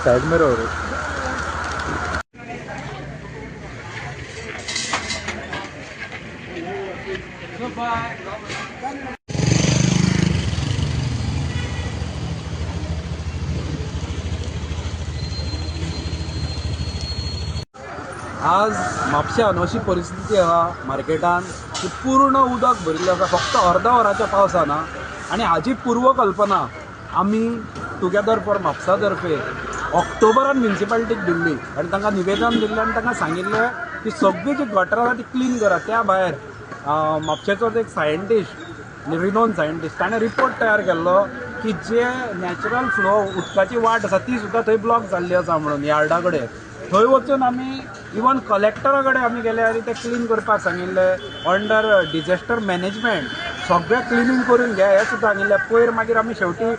Side mirror आज म्हापश्यान अशी परिस्थिती आहा मार्केटान की पूर्ण उदक भरिल्लें आसा फक्त अर्धा वराच्या पावसान आनी हाजी पूर्वकल्पना आमी टुगेदर फॉर म्हापसा तर्फे ऑक्टोबरान म्युनिसिपालिटीक दिल्ली आनी तांकां निवेदन दिल्लें आनी तांकां सांगिल्लें की सगळीं जी गटरां आसा ती क्लीन करा. त्या भायर म्हापशेचोच एक सायंटिस्ट रिनोन सायंटिस्ट ताणें रिपोर्ट तयार केल्लो की जे नॅचरल फ्लो उदकाची वाट आसा ती सुद्दां थंय ब्लॉक जाल्ली आसा म्हणून यार्डा कडेन. थंय वचून आमी इवन कलेक्टरा कडेन आमी गेले आनी ते क्लीन करपाक सांगिल्लें अंडर डिझास्टर मॅनेजमेंट सगळें क्लिनींग करून घ्या हें सुद्दां सांगिल्लें. पयर मागीर आमी शेवटी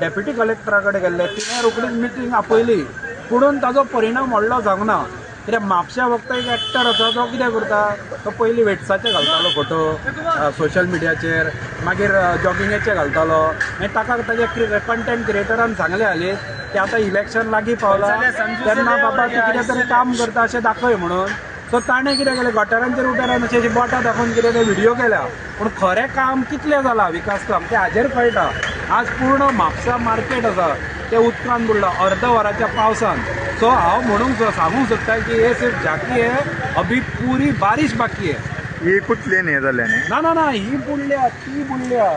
डेप्युटी कलेक्टरा कडेन गेल्ले, तिणें रोखडीच मिटींग आपयली पुणून ताजो परिणाम व्हडलो जावंक ना. कित्याक म्हापश्या फक्त एक एक्टर आसा तो कितें करता, तो पयलीं वेट्साचे घालतालो फोटो सोशल मिडियाचेर, मागीर जॉगिंगेचे घालतालो, मागीर ताका ताजे कंटेंट क्रिएटरान सांगलें हालीं की आतां इलेक्शन लागीं पावलां तेन्ना बाबा तूं कितें तरी काम करता अशें दाखय म्हणून. सो ताणें कितें केलें, गटारांचेर उदारण अशें बोटां दाखोवन कितें ते व्हिडिओ केल्या, पूण खरें काम कितलें जालां विकास काम तें हाजेर कळटा. आज पूर्ण म्हापसा मार्केट आसा तें उदकान बुडलां अर्द वराच्या पावसान. सो हांव म्हणूंक सांगूंक सोदता की हे सिर्फ झाकी है, अभी पूरी बारिश बाकी है. ही कुठलें हें जालें न्ही? ना ना ना ही बुडल्या ती बुडल्या.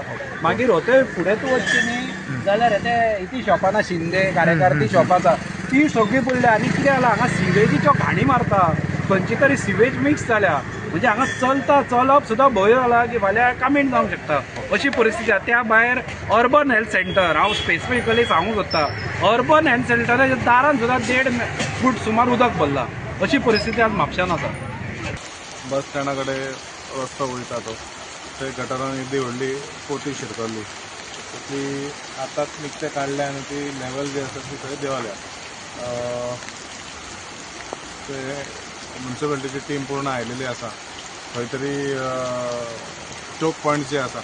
मागीर होते फुडें तूं वचची न्ही जाल्यार हे ती शॉपां ना शिंदे कार्यकर्ती शॉप आसा ती सगळी बुडल्या. आनी कितें जालां हांगा सिवेजीच्यो घाणी मारता, खंयची तरी सिवेज मिक्स जाल्या, म्हणजे हांगा चलप सुद्दां भंय जाला की फाल्यां कामीण जावंक शकता अशी परिस्थिती आसा. त्या भायर अर्बन हेल्थ सेंटर हांव स्पेसिफिकली सांगूंक सोदता, अर्बन हेल्थ सेंटराच्या दारान सुद्दां 1.5 फूट सुमार उदक भरला अशी परिस्थिती आज म्हापश्यान आसा. बस स्टँडा कडेन रस्तो वयता तो थंय गटारान येदी व्हडली पोती शिरकल्ली, ती आतांच निकतें काडल्या आनी ती लेवल जी आसा ती थंय देंवल्या. ते म्युनिसिपालिटीची टीम पूर्ण आयिल्ली आसा. खंय तरी चोक पॉयंट जे आसा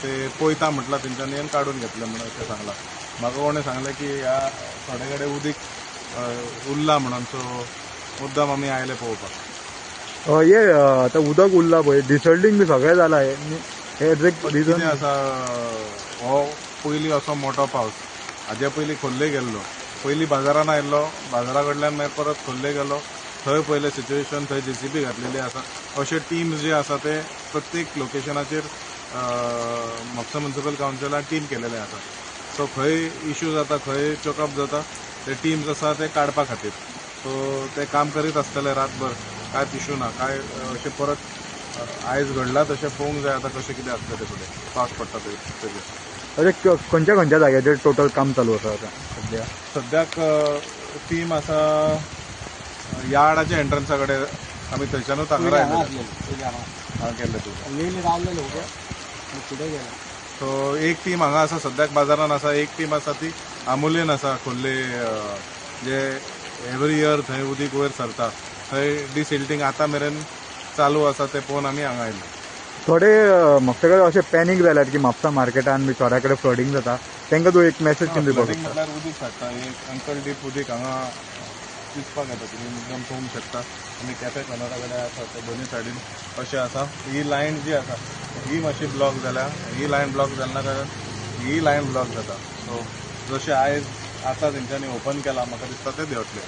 ते पळयता म्हटलां तेंच्यांनी आनी काडून घेतले म्हणून अशें सांगलां. म्हाका कोणें सांगलें की ह्या थोडे कडेन उदीक उरलां म्हणून, सो मुद्दाम आमी आयले पळोवपाक. हे आतां उदक उरलां पळय, डिसल्टींग बी सगळें जालां. हे रिजन आसा हो पयलीं असो मोठो पावस, हाज्या पयलीं खोर्ले गेल्लो, पयलीं बाजारान आयिल्लो, बाजारा कडल्यान मागीर परत खोर्ले गेलो, थंय पयलें सिच्युएशन, थंय JCB घातलेली आसा. अशे टीम्स जे आसा ते प्रत्येक लोकेशनाचेर म्हापसा म्युनिसिपल कावन्सिलान टीम केलेले आसा. सो खंय इश्यू जाता, खंय चोकअप जाता, ते टीम्स आसा ते काडपा खातीर. सो ते काम करीत आसतले रातभर, कांयच इश्यू ना. काय अशें परत आयज घडलां तशें पळोवंक जाय आतां कशें कितें आसता ते फुडें पावस पडटा तेजेर. अरे खंयच्या खंयच्या जाग्याचेर टोटल काम चालू आसा आतां सद्याक टीम आसा यार्डाच्या एंट्रन्सा कडेन, आमी थंयच्यानूच हांगा गेल्ले सो एक टीम हांगा आसा सद्याक बाजारान आसा, एक टीम आसा ती आमोलेन आसा खोर्ले, जे एवरी इयर थंय उदीक वयर सरता, थंय डिसिल्टींग आतां मेरेन चालू आसा ते पळोवन आमी हांगा आयले. थोडे म्हापसा कडेन अशें पॅनीक जाल्यात की म्हापसा मार्केटान बी थोड्या कडेन फ्लडिंग जाता, तांकां तूं एक मेसेज कितें दिवपाक शकता? म्हटल्यार उदीक हाडटा, एक अंकल डीप उदीक हांगा दिसपाक येता, तुमी मुद्दम पळोवंक शकता. आमी कॅफे कॉर्नरा कडेन आसा ते दोनूय सायडीन अशें आसा. ही लायन जी आसा ही मातशी ब्लॉक जाल्या, ही लायन ब्लॉक जालना कारण ही लायन ब्लॉक जाता. सो जशें आयज आतां तेंच्यांनी ओपन केला म्हाका दिसता ते देंवतले.